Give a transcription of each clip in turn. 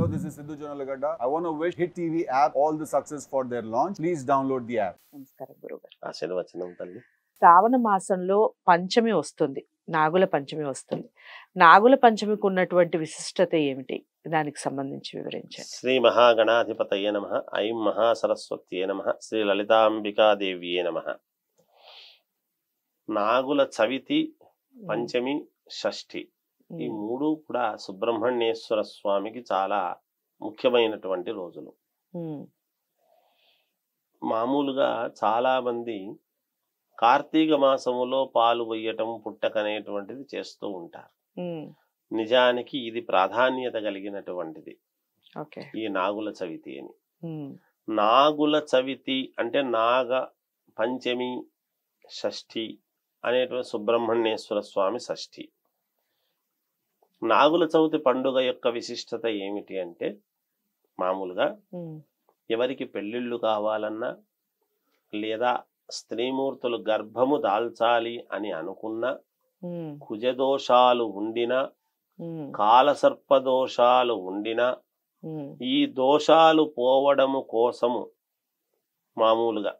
Hello, this is Sidhu Jonalagada. I want to wish Hit TV app all the success for their launch. Please download the app. నమస్కారం గురుగారు. ఆశీర్వచనం తల్లి. శ్రావణ మాసంలో పంచమి వస్తుంది, నాగుల పంచమి వస్తుంది. నాగుల పంచమికి ఉన్నటువంటి విశిష్టత ఏమిటి, దానికి సంబంధించి వివరించండి. శ్రీ మహాగణాధిపతయే నమః. ఐం మహాసరస్వత్యే నమః. శ్రీ లలితాంబికాదేవ్యే నమః. నాగుల చవితి, పంచమి, షష్ఠి ఈ మూడు కూడా సుబ్రహ్మణ్యేశ్వర స్వామికి చాలా ముఖ్యమైనటువంటి రోజులు. మామూలుగా చాలా మంది కార్తీక మాసములో పాలు పొయ్యటం, పుట్టకనేటువంటిది చేస్తూ ఉంటారు. నిజానికి ఇది ప్రాధాన్యత కలిగినటువంటిది ఈ నాగుల చవితి అని. నాగుల చవితి అంటే నాగ పంచమి, షష్ఠి అనేటువంటి సుబ్రహ్మణ్యేశ్వర స్వామి షష్ఠి. నాగుల చవితి పండుగ యొక్క విశిష్టత ఏమిటి అంటే, మామూలుగా ఎవరికి పెళ్ళిళ్ళు కావాలన్నా లేదా స్త్రీమూర్తులు గర్భము దాల్చాలి అని అనుకున్నా, కుజదోషాలు ఉండినా, కాలసర్పదోషాలు ఉండినా, ఈ దోషాలు పోవడము కోసము మామూలుగా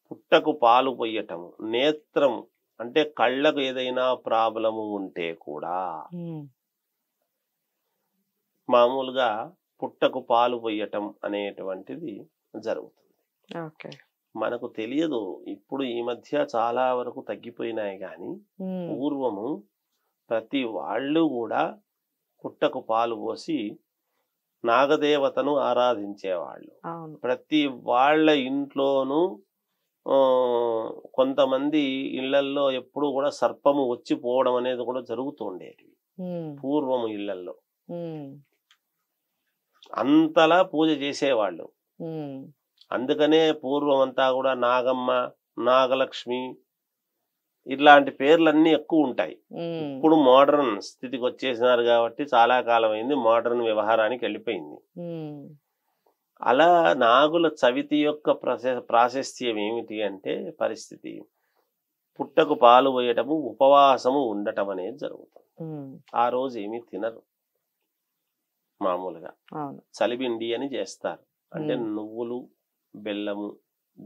పుట్టకు పాలు పొయ్యటము, నేత్రము అంటే కళ్ళకు ఏదైనా ప్రాబ్లము ఉంటే కూడా మామూలుగా పుట్టకు పాలు పొయ్యటం అనేటువంటిది జరుగుతుంది. మనకు తెలియదు, ఇప్పుడు ఈ మధ్య చాలా వరకు తగ్గిపోయినాయి, కానీ పూర్వము ప్రతి వాళ్ళు కూడా పుట్టకు పాలు పోసి నాగదేవతను ఆరాధించేవాళ్ళు. ప్రతి వాళ్ళ ఇంట్లోనూ కొంతమంది ఇళ్లల్లో ఎప్పుడు కూడా సర్పము వచ్చి పోవడం అనేది కూడా జరుగుతూ ఉండేది పూర్వము ఇళ్లల్లో. అంతలా పూజ చేసేవాళ్ళు. అందుకనే పూర్వం అంతా కూడా నాగమ్మ, నాగలక్ష్మి ఇట్లాంటి పేర్లన్నీ ఎక్కువ ఉంటాయి. ఇప్పుడు మోడర్న్ స్థితికి వచ్చేసినారు కాబట్టి చాలా కాలం అయింది, మోడర్న్ వ్యవహారానికి వెళ్ళిపోయింది. అలా నాగుల చవితి యొక్క ప్రాశస్త్యం ఏమిటి అంటే, పరిస్థితి పుట్టకు పాలు పోయటము, ఉపవాసము ఉండటం అనేది జరుగుతుంది. ఆ రోజు ఏమీ తినరు. మామూలుగా చలిబిండి అని చేస్తారు. అంటే నువ్వులు, బెల్లము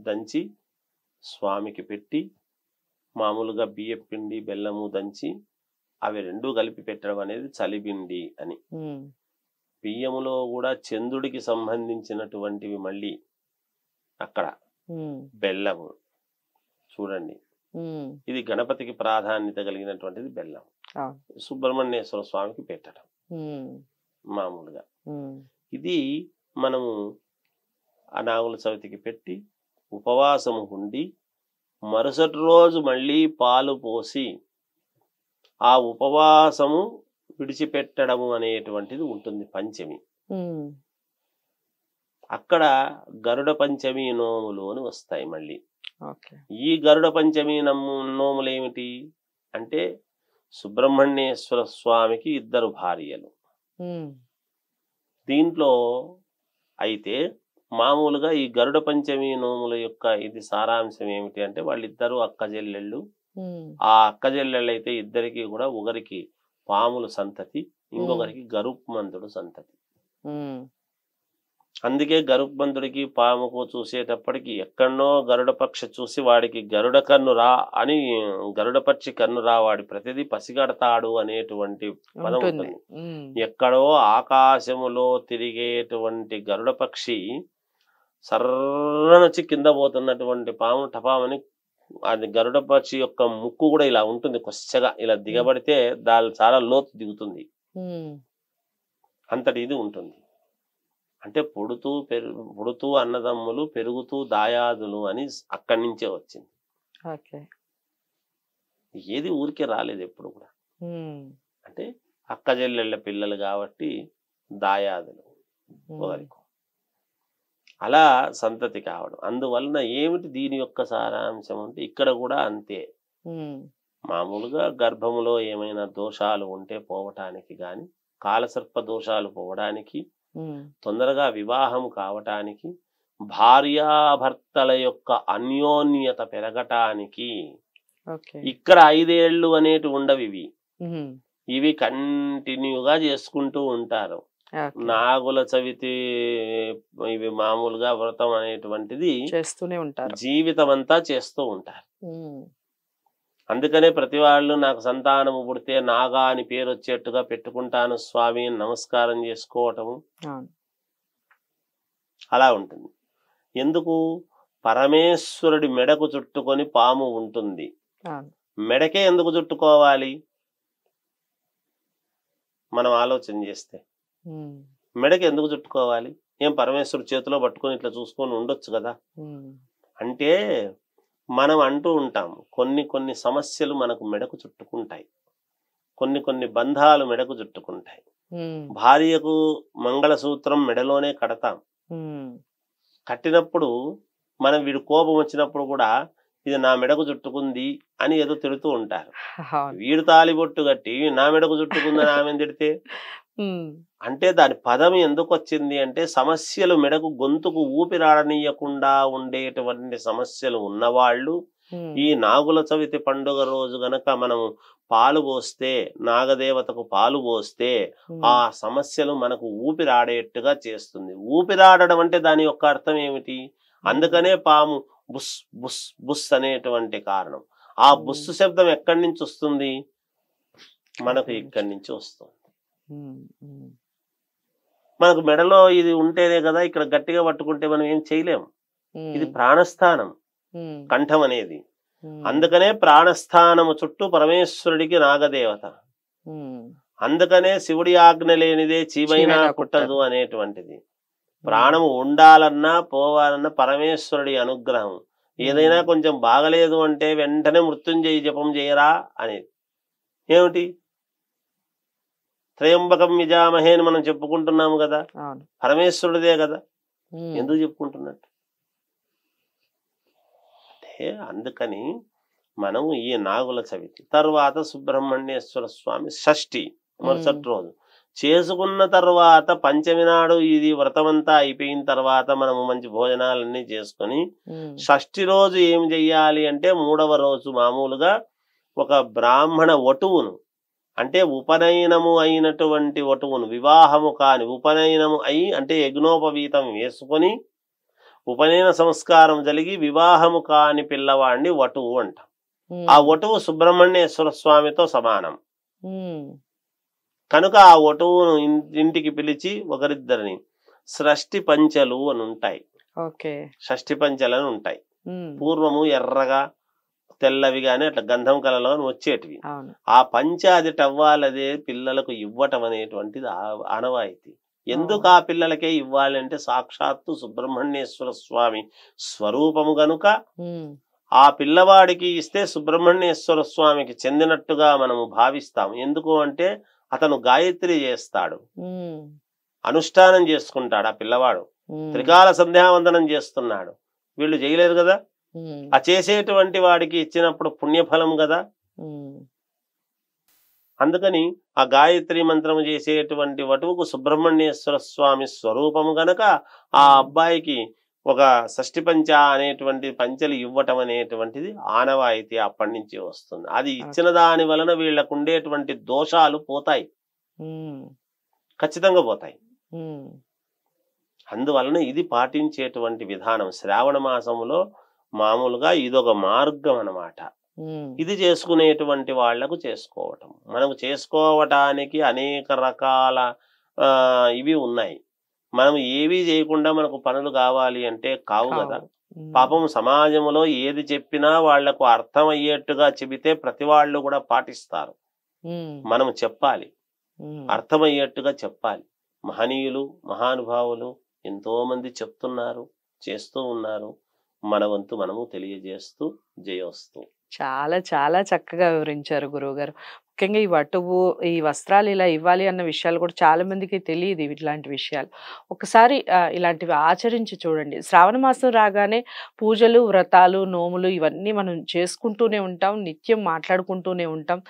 దంచి స్వామికి పెట్టి, మామూలుగా బియ్యం పిండి, బెల్లము దంచి అవి రెండు కలిపి పెట్టడం అనేది చలిబిండి అని. బియ్యములో కూడా చంద్రుడికి సంబంధించినటువంటివి మళ్ళీ అక్కడ బెల్లము. చూడండి, ఇది గణపతికి ప్రాధాన్యత కలిగినటువంటిది బెల్లం. సుబ్రహ్మణ్యేశ్వర స్వామికి పెట్టడం మామూలుగా. ఇది మనము ఆ నాగుల చవితికి పెట్టి ఉపవాసము ఉండి, మరుసటి రోజు మళ్ళీ పాలు పోసి ఆ ఉపవాసము విడిచిపెట్టడము అనేటువంటిది ఉంటుంది పంచమి. అక్కడ గరుడ పంచమి నోములు అని వస్తాయి మళ్ళీ. ఈ గరుడ పంచమి నోములు ఏమిటి అంటే, సుబ్రహ్మణ్యేశ్వర స్వామికి 2 భార్యలు. దీంట్లో అయితే మామూలుగా ఈ గరుడ పంచమి నోముల యొక్క ఇది సారాంశం ఏమిటి అంటే, వాళ్ళిద్దరూ అక్కజెల్లెళ్ళు. ఆ అక్కజెల్లెళ్ళు అయితే ఇద్దరికి కూడా ఒకరికి పాముల సంతతి, ఇంకొకరికి గరుత్మంతుడు సంతతి. అందుకే గరుత్మంతుడికి పాముకు చూసేటప్పటికి ఎక్కడనో గరుడ పక్షి చూసి వాడికి గరుడ కన్ను రా అని, గరుడ పక్షి కన్ను రా వాడి ప్రతిదీ పసిగడతాడు అనేటువంటి పదం ఉంటుంది. ఎక్కడో ఆకాశములో తిరిగేటువంటి గరుడ పక్షి సర్రనొచ్చి కింద పోతున్నటువంటి పాము టపామని, అది గరుడ పక్షి యొక్క ముక్కు కూడా ఇలా ఉంటుంది, కొచ్చగా ఇలా దిగబడితే దాని చాలా లోతు దిగుతుంది, అంతటి ఇది ఉంటుంది. అంటే పుడుతూ అన్నదమ్ములు, పెరుగుతూ దాయాదులు అని అక్కడి నుంచే వచ్చింది. ఏది ఊరికే రాలేదు ఎప్పుడు కూడా. అంటే అక్కజెల్లెళ్ళ పిల్లలు కాబట్టి దాయాదులు ఒకరికి అలా సంతతి కావడం. అందువలన ఏమిటి దీని యొక్క సారాంశం అంటే, ఇక్కడ కూడా అంతే. మామూలుగా గర్భములో ఏమైనా దోషాలు ఉంటే పోవటానికి గాని, కాలసర్ప దోషాలు పోవడానికి, తొందరగా వివాహం కావటానికి, భార్యాభర్తల యొక్క అన్యోన్యత పెరగటానికి ఇక్కడ 5 ఏళ్ళు అనేటి ఉండవు. ఇవి కంటిన్యూగా చేసుకుంటూ ఉంటారు. ఓకే. నాగుల చవితి ఇవి మామూలుగా వ్రతం అనేటువంటిది చేస్తూనే ఉంటారు. జీవితం అంతా చేస్తూ ఉంటారు. ఉమ్, అందుకనే ప్రతి వాళ్ళు నాకు సంతానము పుడితే నాగా అని పేరు వచ్చేట్టుగా పెట్టుకుంటాను స్వామి అని నమస్కారం చేసుకోవటము అవును. అలా ఉంటుంది. ఎందుకు? పరమేశ్వరుడి మెడకు చుట్టుకొని పాము ఉంటుంది. అవును. మెడకే ఎందుకు చుట్టుకోవాలి? మనం ఆలోచన చేస్తే ఉమ్, మెడకి ఎందుకు చుట్టుకోవాలి? ఏం పరమేశ్వరుడు చేతిలో పట్టుకొని ఇట్లా చూసుకొని ఉండొచ్చు కదా. ఉమ్, అంటే మనం అంటూ ఉంటాం కొన్ని కొన్ని సమస్యలు మనకు మెడకు చుట్టుకుంటాయి, కొన్ని కొన్ని బంధాలు మెడకు చుట్టుకుంటాయి. ఉమ్, భార్యకు మంగళసూత్రం మెడలోనే కడతాం. ఉమ్, కట్టినప్పుడు మనం వీడు కోపం వచ్చినప్పుడు కూడా ఇది నా మెడకు చుట్టుకుంది అని ఏదో తిడుతూ ఉంటారు. అవును. వీడు తాలిబొట్టు కట్టి నా మెడకు చుట్టుకుందని ఆమెను తిడితే ఉమ్, అంటే దాని పదం ఎందుకు వచ్చింది అంటే సమస్యలు మెడకు గొంతుకు ఊపిరాడనీయకుండా ఉండేటువంటి సమస్యలు ఉన్నవాళ్ళు ఉమ్, ఈ నాగుల చవితి పండుగ రోజు గనక మనం పాలు పోస్తే, నాగదేవతకు పాలు పోస్తే ఆ సమస్యలు మనకు ఊపిరాడేట్టుగా చేస్తుంది. ఊపిరాడడం అంటే దాని యొక్క అర్థం ఏమిటి? అందుకనే పాము బుస్ బుస్ బుస్ అనేటువంటి కారణం. ఆ బుస్సు శబ్దం ఎక్కడి నుంచి వస్తుంది? మనకు ఇక్కడి నుంచి వస్తుంది. ఉమ్, ఉమ్, మనకు మెడలో ఇది ఉంటేనే కదా ఇక్కడ గట్టిగా పట్టుకుంటే మనం ఏం చేయలేం. ఉమ్, ఇది ప్రాణస్థానం ఉమ్, కంఠం అనేది. ఉమ్, అందుకనే ప్రాణస్థానము చుట్టూ పరమేశ్వరుడికి నాగదేవత. ఉమ్, అందుకనే శివుడి ఆజ్ఞ లేనిదే చీమైనా చీమైనా కుట్టదు కుట్టదు. అనేటువంటిది. ప్రాణము ఉండాలన్నా పోవాలన్నా పరమేశ్వరుడి అనుగ్రహం. ఏదైనా కొంచెం బాగలేదు అంటే వెంటనే మృత్యుంజయ జపం చేయరా అనేది. ఏమిటి? త్రయంబకం యజామహే అని మనం చెప్పుకుంటున్నాము కదా, అవును. పరమేశ్వరుడిదే కదా. ఉమ్, ఎందుకు చెప్పుకుంటున్నట్టు అంటే అందుకని మనం ఈ నాగుల చవితి తర్వాత సుబ్రహ్మణ్యేశ్వర స్వామి షష్ఠి మరుసటి రోజు చేసుకున్న తర్వాత పంచమి నాడు ఇది వ్రతమంతా అయిపోయిన తర్వాత మనము మంచి భోజనాలన్నీ చేసుకొని ఉమ్, షష్ఠి రోజు ఏం చెయ్యాలి అంటే మూడవ రోజు మామూలుగా ఒక బ్రాహ్మణ వటువును అంటే ఉపనయనము అయినటువంటి వటువును, వివాహము కాని ఉపనయనము అయి అంటే యజ్ఞోపవీతం వేసుకొని ఉపనయన సంస్కారం జరిగి వివాహము కాని పిల్లవాడిని వటువు అంటాం. ఆ వటువు సుబ్రహ్మణ్యేశ్వర స్వామితో సమానం. ఉమ్, కనుక ఆ వటువును ఇంటికి పిలిచి ఒకరిద్దరిని షష్ఠి పంచలు అని ఉంటాయి. ఓకే. షష్ఠి పంచలు అని ఉంటాయి. ఉమ్, పూర్వము ఎర్రగా తెల్లవి గాని అట్లా గంధం కలలో వచ్చేటివి. అవును. ఆ పంచ అది టవ్వాలదే పిల్లలకు ఇవ్వటం అనేటువంటిది ఆనవాయితీ. ఎందుకు ఆ పిల్లలకే ఇవ్వాలి అంటే సాక్షాత్తు సుబ్రహ్మణ్యేశ్వర స్వామి స్వరూపము గనుక ఉమ్, ఆ పిల్లవాడికి ఇస్తే సుబ్రహ్మణ్యేశ్వర స్వామికి చెందినట్టుగా మనము భావిస్తాం. ఎందుకు అంటే అతను గాయత్రి చేస్తాడు, ఉమ్, అనుష్ఠానం చేసుకుంటాడు. ఆ పిల్లవాడు ఉమ్, త్రికాల సంధ్యావందనం చేస్తున్నాడు. వీళ్ళు చేయలేరు కదా. ఉమ్, ఆ చేసేటువంటి వాడికి ఇచ్చినప్పుడు పుణ్యఫలం కదా. ఉమ్, అందుకని ఆ గాయత్రి మంత్రము చేసేటువంటి వటువుకు సుబ్రహ్మణ్యేశ్వర స్వామి స్వరూపము గనక ఆ అబ్బాయికి ఒక షష్ఠి పంచ అనేటువంటి పంచలు ఇవ్వటం అనేటువంటిది ఆనవాయితీ అప్పటి నుంచి వస్తుంది. అది ఇచ్చిన దాని వలన వీళ్ళకు ఉండేటువంటి దోషాలు పోతాయి, ఉమ్, ఖచ్చితంగా పోతాయి. ఉమ్, అందువలన ఇది పాటించేటువంటి విధానం శ్రావణ మాసములో మామూలుగా ఇదొక మార్గం అన్నమాట. ఉమ్, ఇది చేసుకునేటువంటి వాళ్లకు చేసుకోవటం. మనం చేసుకోవటానికి అనేక రకాల ఇవి ఉన్నాయి. మనం ఏవి చేయకుండా మనకు పనులు కావాలి అంటే కావు కదా. పాపం సమాజంలో ఏది చెప్పినా వాళ్లకు అర్థమయ్యేట్టుగా చెబితే ప్రతి వాళ్ళు కూడా పాటిస్తారు. మనం చెప్పాలి, అర్థమయ్యేట్టుగా చెప్పాలి. మహనీయులు మహానుభావులు ఎంతో మంది చెప్తున్నారు, చేస్తూ ఉన్నారు. మన వంతు మనము తెలియజేస్తూ జయోస్తు. చాలా చాలా చక్కగా వివరించారు గురువుగారు. ముఖ్యంగా ఈ వటువు, ఈ వస్త్రాలు ఇలా ఇవ్వాలి అన్న విషయాలు కూడా చాలా మందికి తెలియదు. ఇట్లాంటి విషయాలు ఒకసారి ఇలాంటివి ఆచరించి చూడండి. శ్రావణ మాసం రాగానే పూజలు, వ్రతాలు, నోములు ఇవన్నీ మనం చేసుకుంటూనే ఉంటాం, నిత్యం మాట్లాడుకుంటూనే ఉంటాం.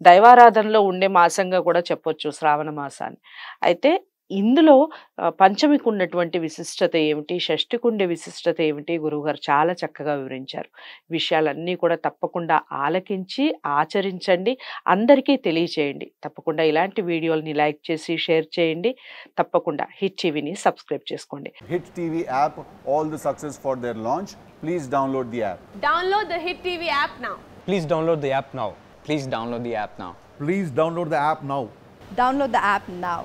దైవారాధనలో ఉండే మాసంగా కూడా చెప్పొచ్చు శ్రావణ మాసాన్ని. అయితే ఇందులో పంచమికి ఉన్నటువంటి విశిష్టత ఏమిటి? షష్ఠికి ఉండే విశిష్టత ఏమిటి? గురువుగారు చాలా చక్కగా వివరించారు. విషయాలన్నీ కూడా తప్పకుండా ఆలకించి, ఆచరించండి. అందరికీ తెలియచేయండి. తప్పకుండా ఇలాంటి వీడియోలని లైక్ చేసి, షేర్ చేయండి. తప్పకుండా హిట్ టీవీని సబ్స్క్రైబ్ చేసుకోండి. Hit TV app, all the success for their launch. Please download the app. Download the Hit TV app now. Please download the app now. Please download the app now. Please download the app now. Download the app now.